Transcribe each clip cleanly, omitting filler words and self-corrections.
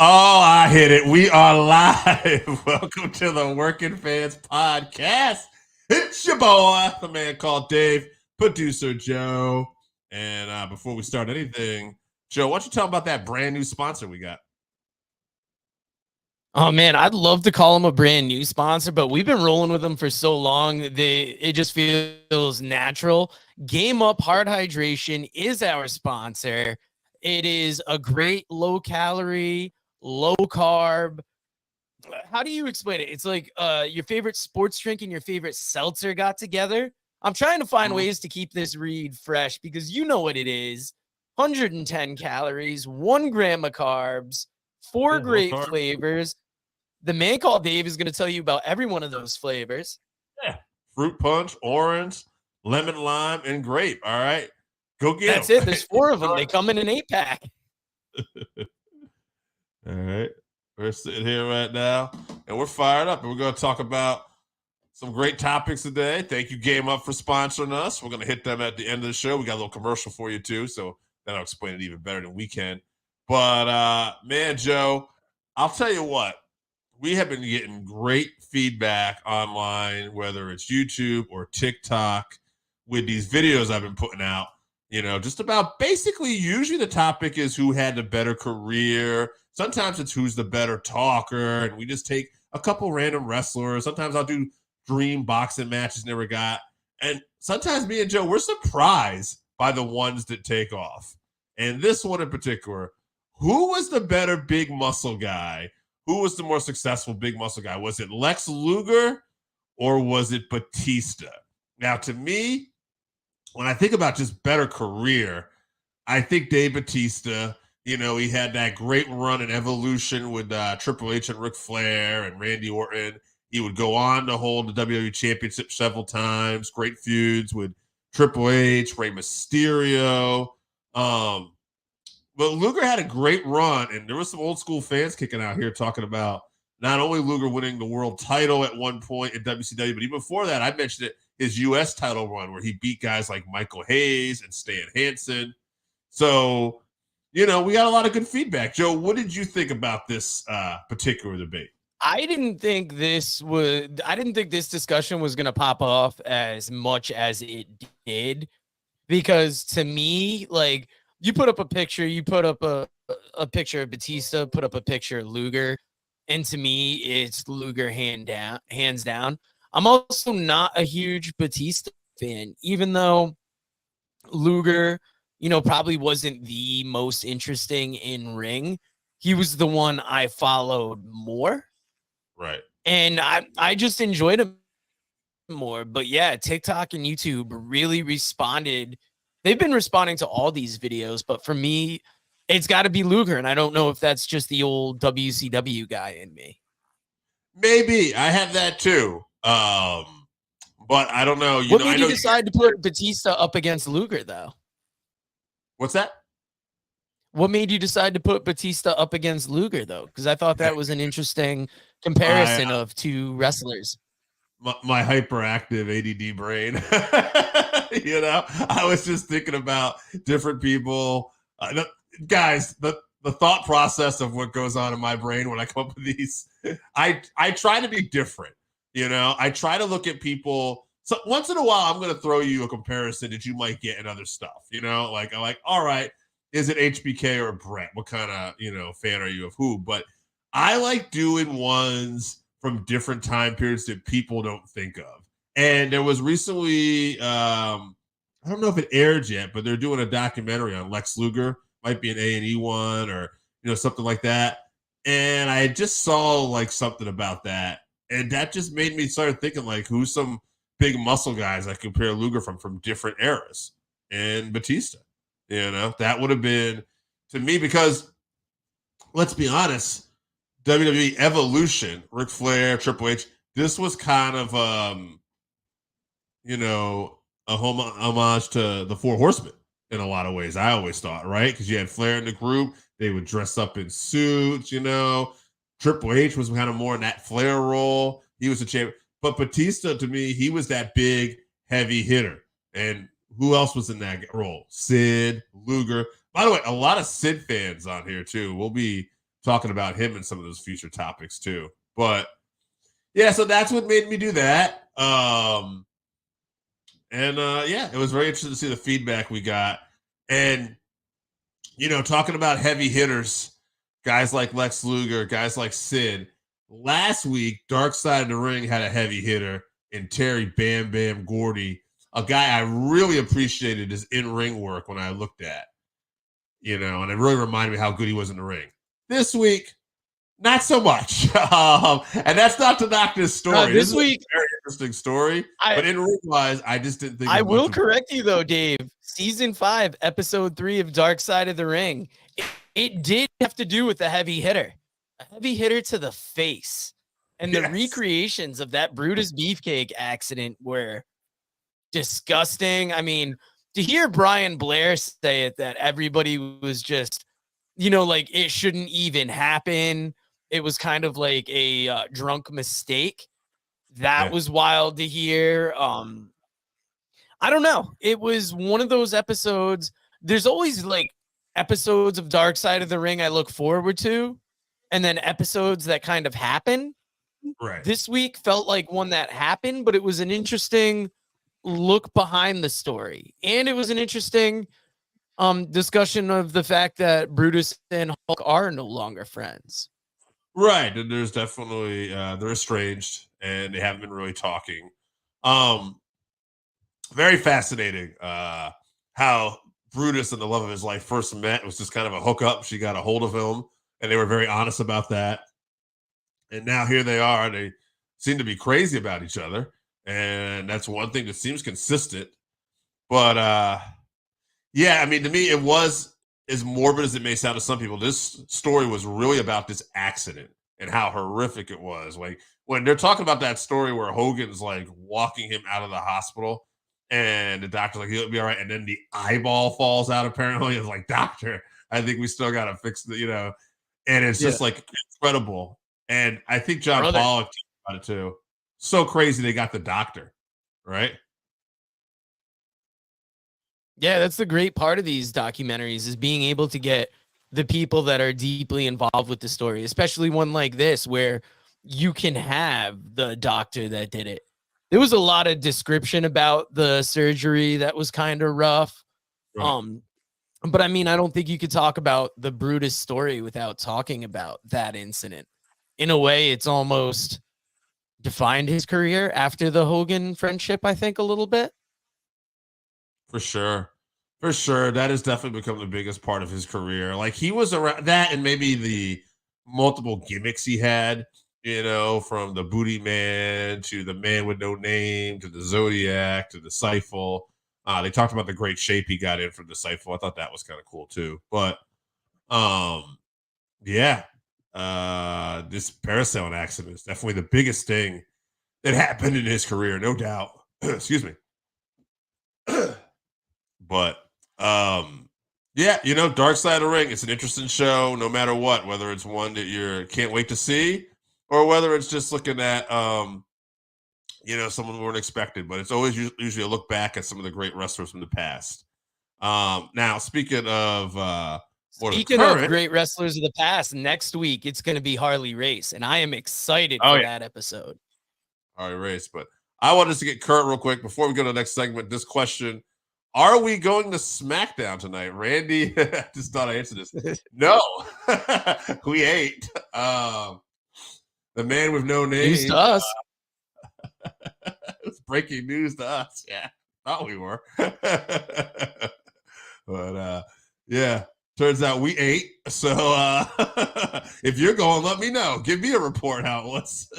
Oh, I hit it. We are live. Welcome to the Working Fans Podcast. It's your boy, the man called Dave, producer Joe. And before we start anything, Joe, why don't you tell them about that brand new sponsor we got? Oh man, I'd love to call them a brand new sponsor, but we've been rolling with them for so long. It just feels natural. Game Up Hard Hydration is our sponsor. It is a great low calorie, low carb. How do you explain it? It's like your favorite sports drink and your favorite seltzer got together. I'm trying to find ways to keep this read fresh because you know what it is. 110 calories, 1 gram of carbs, four great flavors. The man called Dave is going to tell you about every one of those flavors. Yeah. Fruit punch, orange, lemon, lime, and grape. All right. Go get That's them. it. There's 4 of them. They come in an 8-pack. All right. We're sitting here right now, and we're fired up. And we're going to talk about some great topics today. Thank you, Game Up, for sponsoring us. We're going to hit them at the end of the show. We got a little commercial for you, too, so that'll explain it even better than we can. But, man, Joe, I'll tell you what. We have been getting great feedback online, whether it's YouTube or TikTok, with these videos I've been putting out, just about basically usually the topic is who had the better career. Sometimes it's who's the better talker, and we just take a couple random wrestlers. Sometimes I'll do dream boxing matches never got. And sometimes me and Joe, we're surprised by the ones that take off. And this one in particular, who was the better big muscle guy? Who was the more successful big muscle guy? Was it Lex Luger or was it Batista? Now, to me, when I think about just better career, I think Dave Batista, he had that great run in Evolution with Triple H and Ric Flair and Randy Orton. He would go on to hold the WWE Championship several times, great feuds with Triple H, Rey Mysterio. But Luger had a great run, and there was some old school fans kicking out here talking about not only Luger winning the world title at one point in WCW, but even before that, I mentioned it, his U.S. title run where he beat guys like Michael Hayes and Stan Hansen. So, we got a lot of good feedback. Joe, what did you think about this particular debate? I didn't think this discussion was going to pop off as much as it did, because to me, like, you put up a picture, a picture of Batista, put up a picture of Luger, and to me, it's Luger hands down. I'm also not a huge Batista fan, even though Luger, probably wasn't the most interesting in ring. He was the one I followed more. Right. And I just enjoyed him more. But yeah, TikTok and YouTube really responded. They've been responding to all these videos, but for me, it's got to be Luger, and I don't know if that's just the old WCW guy in me. Maybe I have that too, but I don't know. What made you decide to put Batista up against Luger, though? What's that? What made you decide to put Batista up against Luger, though? Because I thought that was an interesting comparison of two wrestlers. My hyperactive ADD brain. I was just thinking about different people. Guys, the thought process of what goes on in my brain when I come up with these, I try to be different. I try to look at people. So once in a while, I'm going to throw you a comparison that you might get in other stuff. Like I'm like, all right, is it HBK or Brett? What kind of fan are you of who? But I like doing ones from different time periods that people don't think of. And there was recently, I don't know if it aired yet, but they're doing a documentary on Lex Luger. Might be an A&E one or, something like that. And I just saw like something about that. And that just made me start thinking like, who's some big muscle guys I compare Luger from different eras? And Batista, that would have been to me, because let's be honest, WWE Evolution, Ric Flair, Triple H, this was kind of, a homage to the Four Horsemen in a lot of ways. I always thought, right? Because you had Flair in the group. They would dress up in suits, Triple H was kind of more in that Flair role. He was a champion. But Batista, to me, he was that big, heavy hitter. And who else was in that role? Sid, Luger. By the way, a lot of Sid fans on here, too. We'll be talking about him in some of those future topics too. But yeah, so that's what made me do that. Yeah, it was very interesting to see the feedback we got. And, talking about heavy hitters, guys like Lex Luger, guys like Sid. Last week, Dark Side of the Ring had a heavy hitter in Terry Bam Bam Gordy, a guy I really appreciated his in-ring work when I looked at, and it really reminded me how good he was in the ring. This week, not so much. And that's not to knock this story. This week, is a very interesting story. But in ring-wise, I just didn't think. I will correct you though, Dave. Season 5, episode 3 of Dark Side of the Ring. It did have to do with the heavy hitter. A heavy hitter to the face. And the recreations of that Brutus Beefcake accident were disgusting. I mean, to hear Brian Blair say it, that everybody was just, like it shouldn't even happen. It was kind of like a drunk mistake. That was wild to hear. I don't know. It was one of those episodes. There's always like episodes of Dark Side of the Ring I look forward to, and then episodes that kind of happen. Right. This week felt like one that happened, but it was an interesting look behind the story. And it was an interesting discussion of the fact that Brutus and Hulk are no longer friends. Right. And there's definitely they're estranged and they haven't been really talking. Very fascinating how Brutus and the love of his life first met. It was just kind of a hookup. She got a hold of him and they were very honest about that. And now here they are. They seem to be crazy about each other. And that's one thing that seems consistent. But yeah, I mean, to me, it was as morbid as it may sound to some people. This story was really about this accident and how horrific it was. Like when they're talking about that story where Hogan's like walking him out of the hospital and the doctor's like, he'll be all right. And then the eyeball falls out, apparently. It's like, doctor, I think we still got to fix the, and it's just like incredible. And I think John Pollock talked about it too. So crazy they got the doctor, right? Yeah, that's the great part of these documentaries is being able to get the people that are deeply involved with the story, especially one like this where you can have the doctor that did it. There was a lot of description about the surgery that was kind of rough. Right. But I mean, I don't think you could talk about the Brutus story without talking about that incident. In a way, it's almost defined his career after the Hogan friendship, I think, a little bit. For sure. For sure. That has definitely become the biggest part of his career. Like he was around that and maybe the multiple gimmicks he had, from the Booty Man to the Man with No Name to the Zodiac to the Cypher. They talked about the great shape he got in from the Cypher. I thought that was kind of cool too. But yeah. This parasailing accident is definitely the biggest thing that happened in his career, no doubt. Excuse me. But yeah, Dark Side of the Ring, it's an interesting show no matter what, whether it's one that you can't wait to see or whether it's just looking at someone we weren't expected, but it's always usually a look back at some of the great wrestlers from the past. Now speaking of great wrestlers of the past, next week it's going to be Harley Race, and I am excited for that episode. Harley Race, but I wanted to get current real quick before we go to the next segment. This question: are we going to SmackDown tonight? Randy, I just thought I answered this. No, we ain't. The Man with No Name. News to us. It's breaking news to us. Yeah, thought we were. But yeah. Turns out we ate. So if you're going, let me know. Give me a report how it was.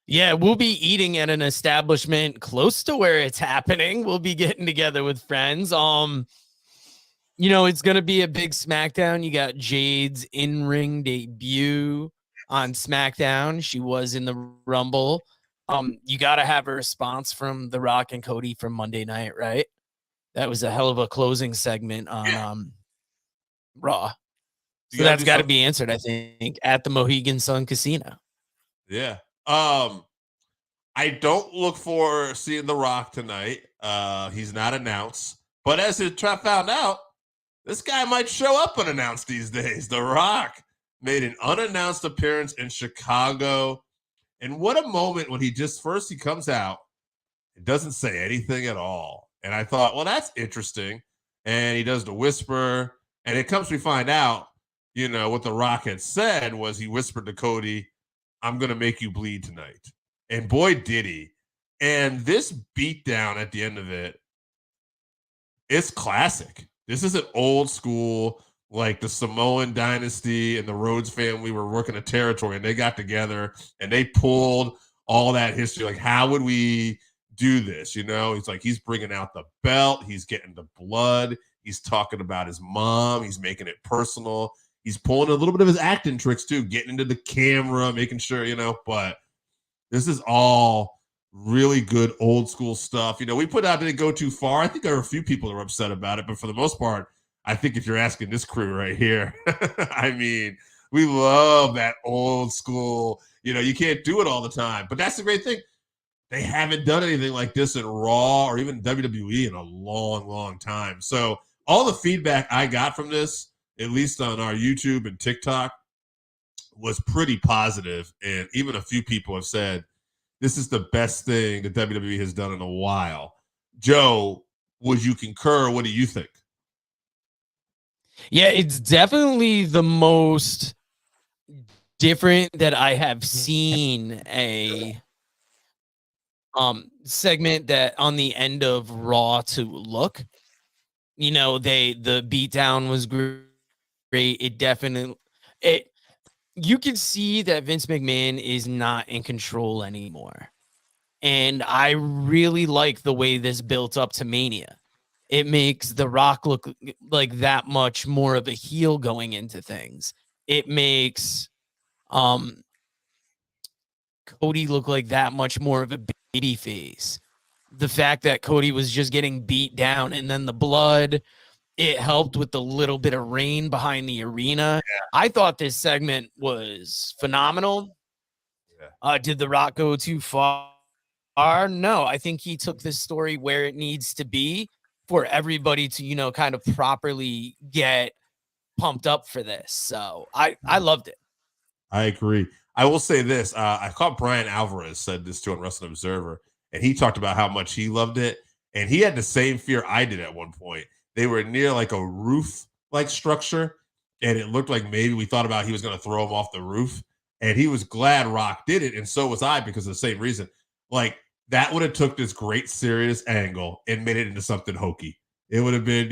Yeah, we'll be eating at an establishment close to where it's happening. We'll be getting together with friends. It's gonna be a big SmackDown. You got Jade's in-ring debut on SmackDown. She was in the Rumble. You gotta have a response from The Rock and Cody from Monday night, right? That was a hell of a closing segment on Raw. So that's got to be answered, I think, at the Mohegan Sun Casino. Yeah. I don't look for seeing The Rock tonight. He's not announced. But as it found out, this guy might show up unannounced these days. The Rock made an unannounced appearance in Chicago. And what a moment when he comes out, it doesn't say anything at all. And I thought, well, that's interesting. And he does the whisper. And it comes, we find out, what The Rock had said was he whispered to Cody, I'm going to make you bleed tonight. And boy, did he. And this beatdown at the end of it, it's classic. This is an old school, like the Samoan dynasty and the Rhodes family were working a territory, and they got together and they pulled all that history. Like, how would we do this? He's like, he's bringing out the belt. He's getting the blood. He's talking about his mom. He's making it personal. He's pulling a little bit of his acting tricks too, getting into the camera, making sure, but this is all really good old school stuff. We put out, did it go too far? I think there are a few people that are upset about it, but for the most part, I think if you're asking this crew right here, I mean, we love that old school, you can't do it all the time, but that's the great thing. They haven't done anything like this in Raw or even WWE in a long, long time. So all the feedback I got from this, at least on our YouTube and TikTok, was pretty positive. And even a few people have said, this is the best thing the WWE has done in a while. Joe, would you concur? What do you think? Yeah, it's definitely the most different that I have seen a segment that on the end of Raw to look. The beatdown was great. You can see that Vince McMahon is not in control anymore. And I really like the way this built up to Mania. It makes The Rock look like that much more of a heel going into things. It makes Cody look like that much more of a baby face. The fact that Cody was just getting beat down and then the blood, it helped with the little bit of rain behind the arena. Yeah. I thought this segment was phenomenal. Yeah. Did The Rock go too far? No, I think he took this story where it needs to be for everybody to, kind of properly get pumped up for this. So I loved it. I agree. I will say this. I caught Brian Alvarez said this too on Wrestling Observer, and he talked about how much he loved it. And he had the same fear I did at one point. They were near like a roof-like structure, and it looked like maybe we thought about he was going to throw him off the roof. And he was glad Rock did it, and so was I because of the same reason. Like, that would have took this great serious angle and made it into something hokey. It would have been,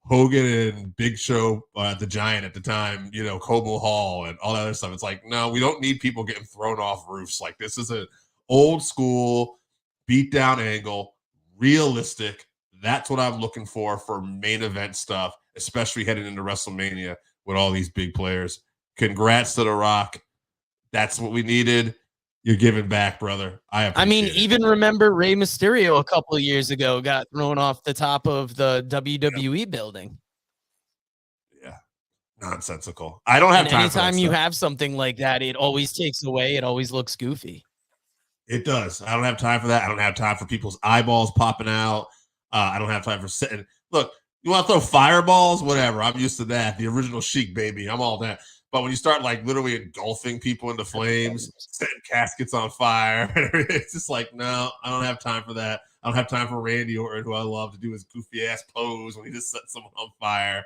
Hogan and Big Show, the Giant at the time, Cobo Hall and all that other stuff. It's like, no, we don't need people getting thrown off roofs. Like, this is an old school beatdown angle, realistic. That's what I'm looking for main event stuff, especially heading into WrestleMania with all these big players. Congrats to The Rock. That's what we needed. You're giving back, brother. I mean, even remember Rey Mysterio a couple of years ago got thrown off the top of the WWE building. Yeah, nonsensical. I don't have time. Anytime you have something like that, it always takes away. It always looks goofy. It does. I don't have time for that. I don't have time for people's eyeballs popping out. I don't have time for sitting. Look, you want to throw fireballs? Whatever. I'm used to that. The original Sheik, baby. I'm all that. But when you start like literally engulfing people into flames, setting caskets on fire, it's just like, no, I don't have time for that. I don't have time for Randy Orton, who I love, to do his goofy ass pose when he just sets someone on fire.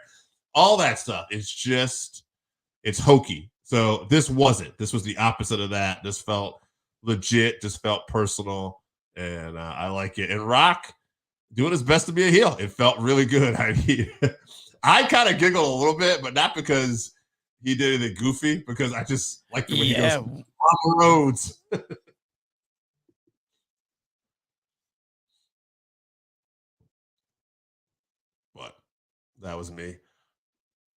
All that stuff is just, it's hokey. So this wasn't. This was the opposite of that. This felt legit, just felt personal, and I like it. And Rock doing his best to be a heel. It felt really good. I mean, I kind of giggled a little bit, but not because he did it goofy, because I just like the way he goes on the roads. But that was me.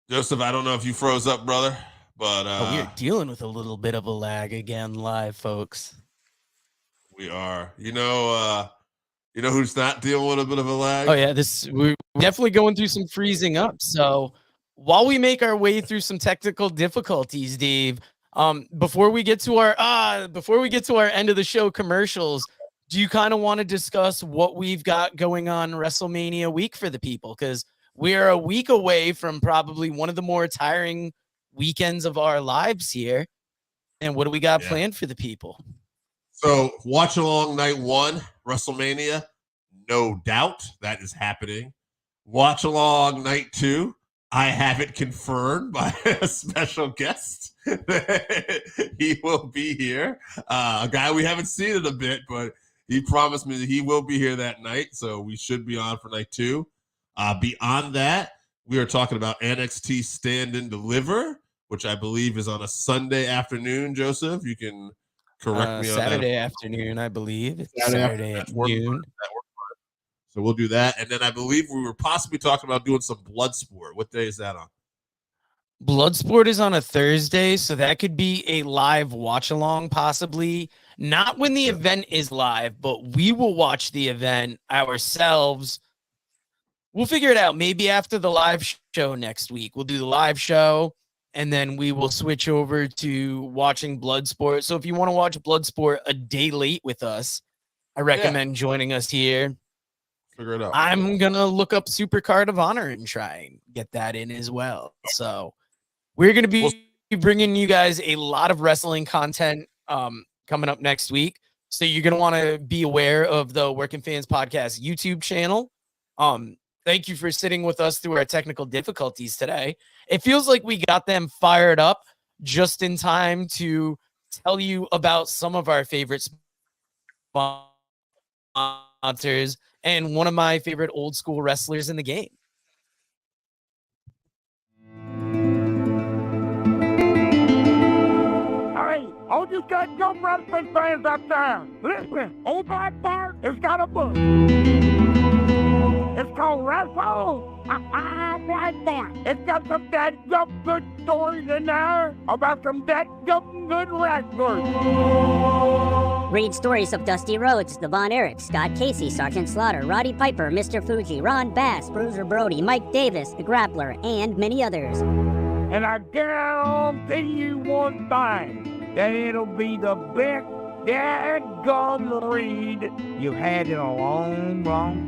Joseph, I don't know if you froze up, brother, but we're dealing with a little bit of a lag again live, folks. We are. You know who's not dealing with a bit of a lag? Oh yeah, we're definitely going through some freezing up. So while we make our way through some technical difficulties, Dave, before we get to our end of the show commercials, do you kind of want to discuss what we've got going on WrestleMania week for the people? Because we are a week away from probably one of the more tiring weekends of our lives here. And what do we got planned for the people? So watch along night 1, WrestleMania. No doubt that is happening. Watch along night 2. I have it confirmed by a special guest. He will be here. A guy we haven't seen in a bit, but he promised me that he will be here that night. So we should be on for night 2. Beyond that, we are talking about NXT Stand and Deliver, which I believe is on a Sunday afternoon, Joseph. You can correct me on that. Saturday afternoon, I believe. It's Saturday at noon. So we'll do that. And then I believe we were possibly talking about doing some Bloodsport. What day is that on? Bloodsport is on a Thursday, so that could be a live watch along, possibly. Not when the event is live, but we will watch the event ourselves. We'll figure it out. Maybe after the live show next week. We'll do the live show, and then we will switch over to watching Bloodsport. So if you want to watch Bloodsport a day late with us, I recommend joining us here. Figure it out. I'm going to look up Super Card of Honor and try and get that in as well. So we're going to be bringing you guys a lot of wrestling content coming up next week. So you're going to want to be aware of the Working Fans Podcast YouTube channel. Thank you for sitting with us through our technical difficulties today. It feels like we got them fired up just in time to tell you about some of our favorite sponsors and one of my favorite old school wrestlers in the game. Hey, all you got young wrestling fans out there, listen, Old Black Bart has got a book. It's called Wrestle Black Bart. It's got some dead good stories in there about some dead good wrestlers. Read stories of Dusty Rhodes, the Von Erich, Scott Casey, Sergeant Slaughter, Roddy Piper, Mr. Fuji, Ron Bass, Bruiser Brody, Mike Davis, the Grappler, and many others. And I guarantee you one thing, that it'll be the best dadgum read you've had in a long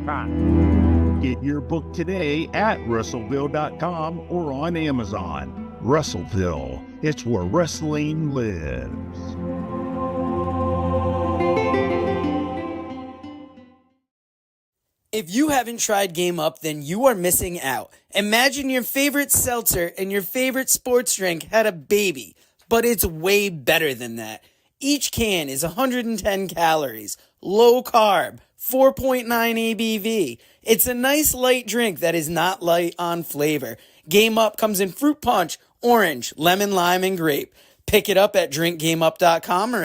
time. Get your book today at Russellville.com or on Amazon. Russellville, it's where wrestling lives. If you haven't tried Game Up, then you are missing out. Imagine your favorite seltzer and your favorite sports drink had a baby, but it's way better than that. Each can is 110 calories, low carb, 4.9 ABV. It's a nice light drink that is not light on flavor. Game Up comes in fruit punch, orange, lemon, lime, and grape. Pick it up at drinkgameup.com or